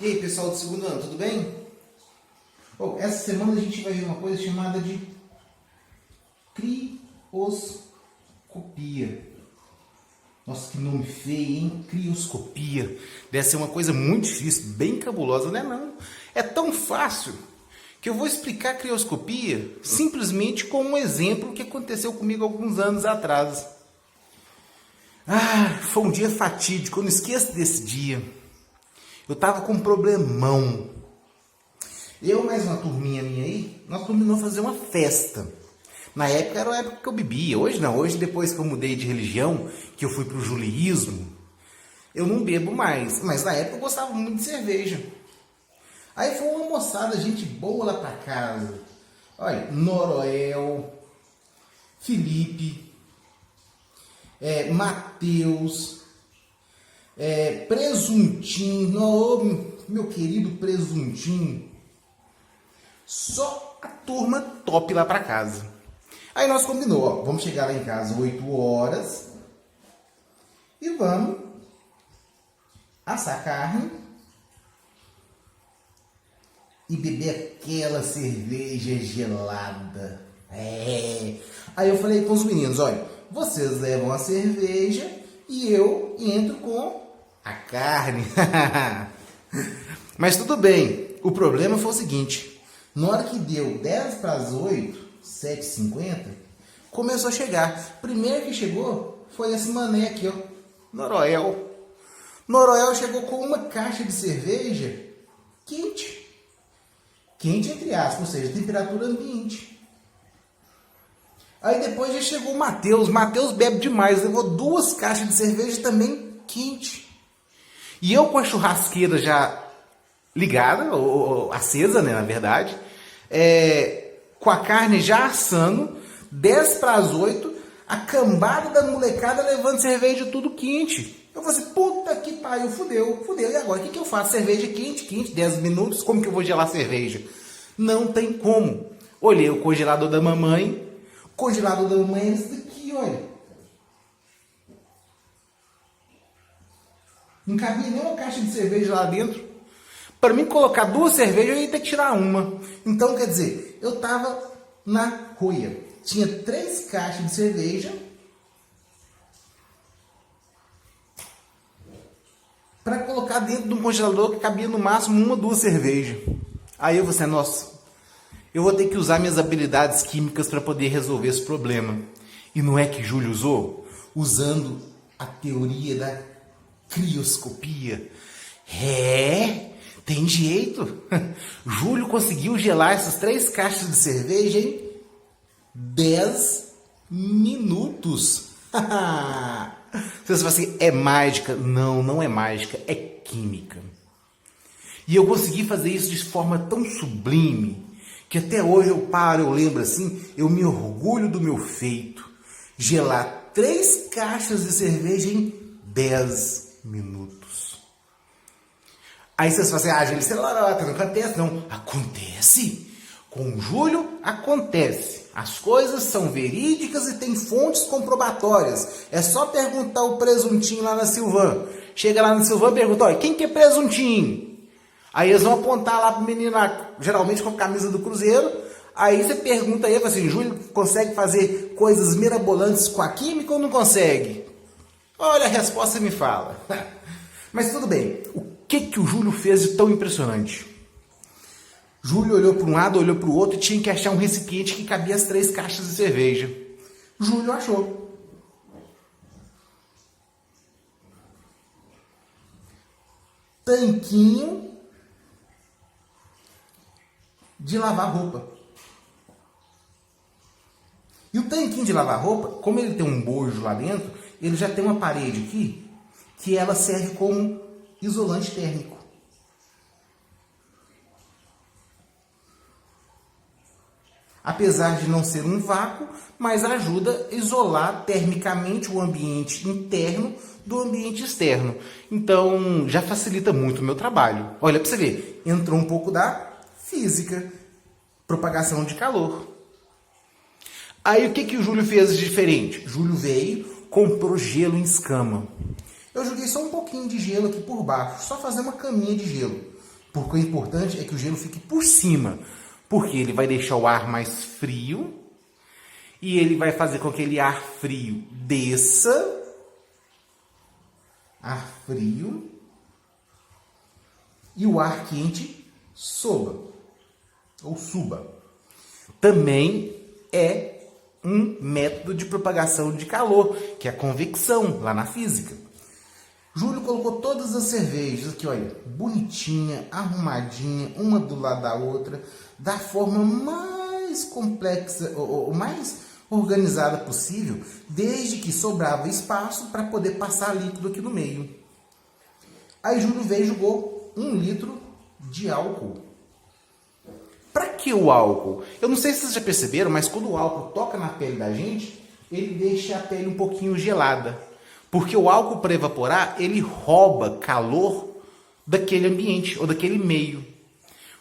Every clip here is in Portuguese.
E aí, pessoal do segundo ano, tudo bem? Essa semana a gente vai ver uma coisa chamada de crioscopia. Nossa, que nome feio, hein? Crioscopia. Deve ser uma coisa muito difícil, bem cabulosa, né? Não. É tão fácil que eu vou explicar a crioscopia simplesmente com um exemplo que aconteceu comigo alguns anos atrás. Foi um dia fatídico, eu não esqueço desse dia. Eu estava com um problemão. Eu mais uma turminha minha aí, nós combinamos fazer uma festa. Na época era a época que eu bebia. Hoje não, hoje depois que eu mudei de religião, que eu fui pro judaísmo, eu não bebo mais. Mas na época eu gostava muito de cerveja. Aí foi uma moçada, gente boa lá pra casa. Olha, Noroel, Felipe, Matheus, Presuntinho, meu querido Presuntinho. Só a turma top lá pra casa. Aí nós combinou, vamos chegar lá em casa 8 horas e vamos assar carne e beber aquela cerveja gelada. Aí eu falei com os meninos, olha, vocês levam a cerveja e eu entro com a carne. Mas tudo bem, o problema foi o seguinte, na hora que deu 10 para as 8, 7h50, começou a chegar. Primeiro que chegou foi esse mané aqui, ó, Noroel. Noroel chegou com uma caixa de cerveja quente. Quente entre aspas, ou seja, temperatura ambiente. Aí depois já chegou o Matheus. Matheus bebe demais, levou 2 caixas de cerveja também quente. E eu com a churrasqueira já ligada, ou acesa, né, na verdade, com a carne já assando, 10 para as 8, a cambada da molecada levando cerveja tudo quente. Eu falei assim, puta que pariu, fudeu. E agora, o que eu faço? Cerveja quente, 10 minutos, como que eu vou gelar cerveja? Não tem como. Olhei o congelador da mamãe, o congelador da mamãe é esse daqui, olha. Não cabia nem uma caixa de cerveja lá dentro. Para mim colocar 2 cervejas, eu ia ter que tirar uma. Então, quer dizer, eu tava na roia. Tinha 3 caixas de cerveja para colocar dentro de um congelador que cabia no máximo 1 ou 2 cervejas. Aí eu falei assim, nossa, eu vou ter que usar minhas habilidades químicas para poder resolver esse problema. E não é que Júlio usou? Usando a teoria da crioscopia. Tem jeito. Júlio conseguiu gelar essas 3 caixas de cerveja em 10 minutos. Você fala assim, é mágica? Não, não é mágica, é química. E eu consegui fazer isso de forma tão sublime, que até hoje eu lembro assim, eu me orgulho do meu feito. Gelar 3 caixas de cerveja em 10 minutos. Aí vocês falam assim, gente, isso é lorota, não acontece não. Acontece. Com o Júlio, acontece. As coisas são verídicas e tem fontes comprobatórias. É só perguntar o Presuntinho lá na Silvan. Chega lá na Silvan e pergunta, olha, quem que é Presuntinho? Aí eles vão apontar lá pro menino lá, geralmente com a camisa do Cruzeiro. Aí você pergunta aí, assim, Júlio consegue fazer coisas mirabolantes com a química ou não consegue? Olha, a resposta me fala. Mas tudo bem, o que o Júlio fez de tão impressionante? Júlio olhou para um lado, olhou para o outro e tinha que achar um recipiente que cabia as 3 caixas de cerveja. Júlio achou. Tanquinho de lavar roupa. E o tanquinho de lavar roupa, como ele tem um bojo lá dentro, ele já tem uma parede aqui que ela serve como isolante térmico. Apesar de não ser um vácuo, mas ajuda a isolar termicamente o ambiente interno do ambiente externo. Então, já facilita muito o meu trabalho. Olha para você ver, entrou um pouco da física, propagação de calor. Aí o que o Júlio fez de diferente? Júlio veio, comprou gelo em escama. Eu joguei só um pouquinho de gelo aqui por baixo, só fazer uma caminha de gelo. Porque o importante é que o gelo fique por cima, porque ele vai deixar o ar mais frio e ele vai fazer com que aquele ar frio desça, ar frio, e o ar quente suba. Também é um método de propagação de calor, que é a convecção, lá na física. Júlio colocou todas as cervejas aqui, olha, bonitinha, arrumadinha, uma do lado da outra, da forma mais complexa, ou mais organizada possível, desde que sobrava espaço para poder passar líquido aqui no meio. Aí Júlio veio e jogou 1 litro de álcool. Para que o álcool? Eu não sei se vocês já perceberam, mas quando o álcool toca na pele da gente, ele deixa a pele um pouquinho gelada. Porque o álcool, para evaporar, ele rouba calor daquele ambiente ou daquele meio.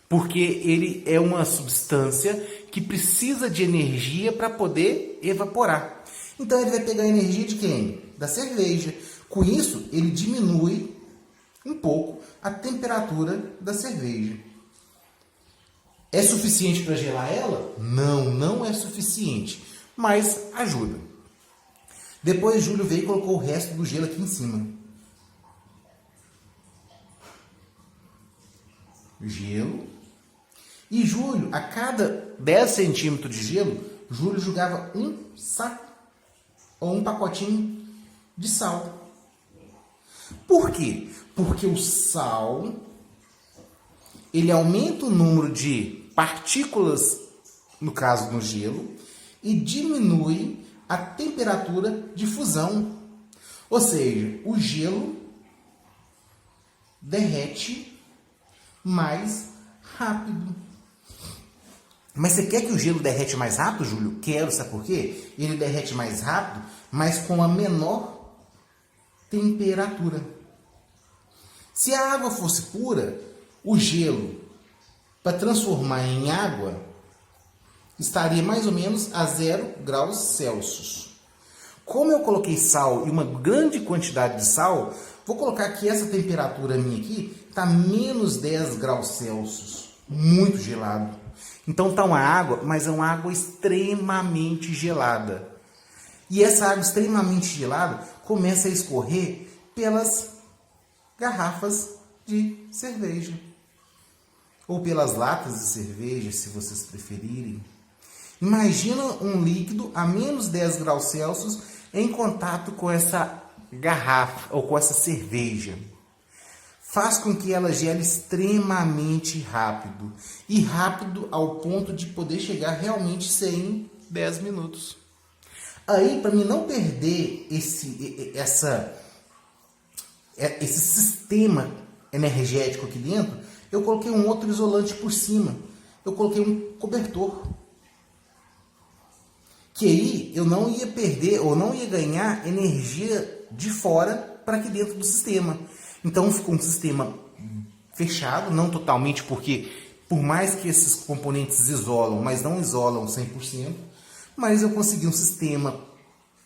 Porque ele é uma substância que precisa de energia para poder evaporar. Então ele vai pegar a energia de quem? Da cerveja. Com isso, ele diminui um pouco a temperatura da cerveja. É suficiente para gelar ela? Não, não é suficiente, mas ajuda. Depois Júlio veio e colocou o resto do gelo aqui em cima. Gelo. E Júlio, a cada 10 centímetros de gelo, Júlio jogava um saco ou um pacotinho de sal. Por quê? Porque o sal, ele aumenta o número de partículas, no caso no gelo, e diminui a temperatura de fusão. Ou seja, o gelo derrete mais rápido. Mas você quer que o gelo derrete mais rápido, Júlio? Quero, sabe por quê? Ele derrete mais rápido, mas com a menor temperatura. Se a água fosse pura, o gelo, para transformar em água, estaria mais ou menos a 0 graus Celsius. Como eu coloquei sal e uma grande quantidade de sal, vou colocar que essa temperatura minha aqui está menos 10 graus Celsius. Muito gelado. Então está uma água, mas é uma água extremamente gelada. E essa água extremamente gelada começa a escorrer pelas garrafas de cerveja. Ou pelas latas de cerveja, se vocês preferirem. Imagina um líquido a menos 10 graus Celsius em contato com essa garrafa ou com essa cerveja. Faz com que ela gele extremamente rápido. E rápido ao ponto de poder chegar realmente em 10 minutos. Aí, para mim não perder esse sistema energético aqui dentro, eu coloquei um outro isolante por cima. Eu coloquei um cobertor. Que aí eu não ia perder ou não ia ganhar energia de fora para aqui dentro do sistema. Então ficou um sistema fechado, não totalmente, porque por mais que esses componentes isolam, mas não isolam 100%, mas eu consegui um sistema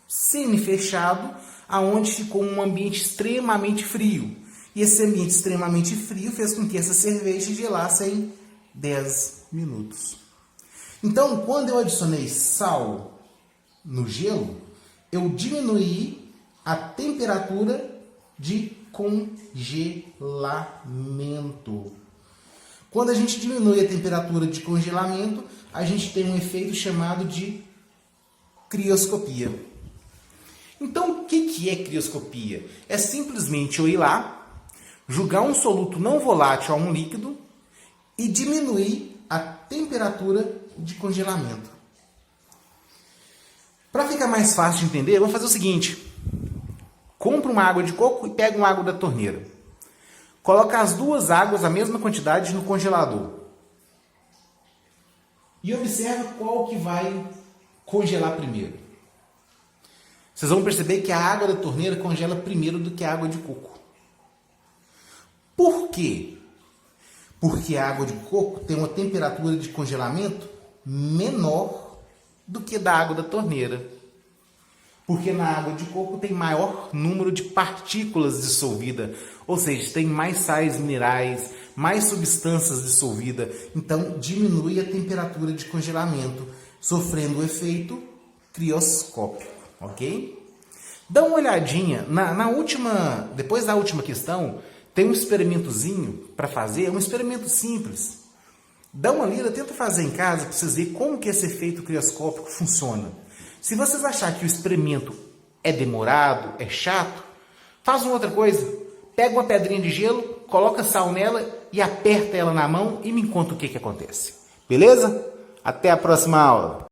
semi-fechado, aonde ficou um ambiente extremamente frio. E esse ambiente extremamente frio fez com que essa cerveja gelasse em 10 minutos. Então, quando eu adicionei sal no gelo, eu diminuí a temperatura de congelamento. Quando a gente diminui a temperatura de congelamento, a gente tem um efeito chamado de crioscopia. Então, o que é crioscopia? É simplesmente eu ir lá, jogar um soluto não volátil a um líquido e diminuir a temperatura de congelamento. Para ficar mais fácil de entender, vamos fazer o seguinte. Compra uma água de coco e pega uma água da torneira. Coloca as duas águas, a mesma quantidade, no congelador. E observa qual que vai congelar primeiro. Vocês vão perceber que a água da torneira congela primeiro do que a água de coco. Por quê? Porque a água de coco tem uma temperatura de congelamento menor do que da água da torneira. Porque na água de coco tem maior número de partículas dissolvidas, ou seja, tem mais sais minerais, mais substâncias dissolvidas, então diminui a temperatura de congelamento, sofrendo o efeito crioscópico, ok? Dá uma olhadinha, depois da última questão, tem um experimentozinho para fazer, é um experimento simples. Dá uma lida, tenta fazer em casa para vocês verem como que esse efeito crioscópico funciona. Se vocês acharem que o experimento é demorado, é chato, faz uma outra coisa. Pega uma pedrinha de gelo, coloca sal nela e aperta ela na mão e me conta o que acontece. Beleza? Até a próxima aula!